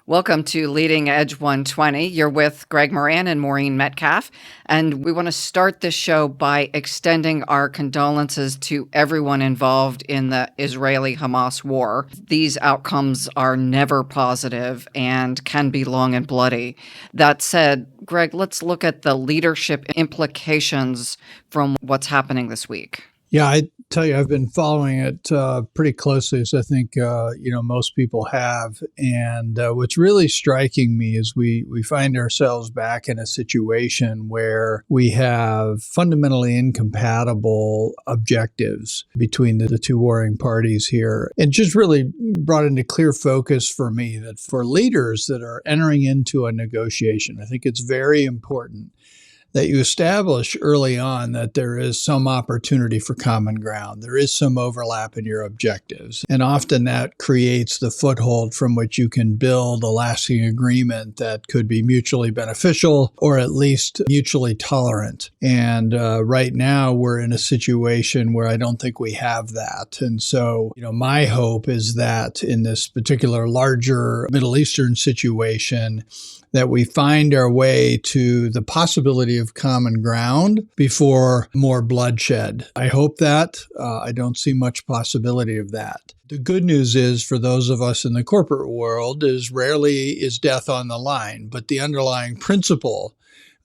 Welcome to Leading Edge 120. You're with Greg Moran and Maureen Metcalf, and we want to start this show by extending our condolences to everyone involved in the Israeli-Hamas war. These outcomes are never positive and can be long and bloody. That said, Greg, let's look at the leadership implications from what's happening this week. Yeah, I tell you, I've been following it pretty closely, as I think most people have. And what's really striking me is we find ourselves back in a situation where we have fundamentally incompatible objectives between the two warring parties here. And just really brought into clear focus for me that for leaders that are entering into a negotiation, I think it's very important that you establish early on that there is some opportunity for common ground. There is some overlap in your objectives. And often that creates the foothold from which you can build a lasting agreement that could be mutually beneficial or at least mutually tolerant. And right now we're in a situation where I don't think we have that. And so, my hope is that in this particular larger Middle Eastern situation, that we find our way to the possibility of common ground before more bloodshed. I hope that. I don't see much possibility of that. The good news is for those of us in the corporate world is rarely is death on the line, but the underlying principle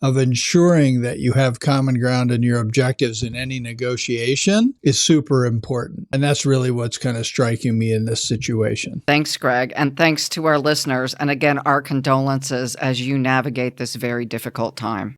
of ensuring that you have common ground in your objectives in any negotiation is super important. And that's really what's kind of striking me in this situation. Thanks, Greg. And thanks to our listeners. And again, our condolences as you navigate this very difficult time.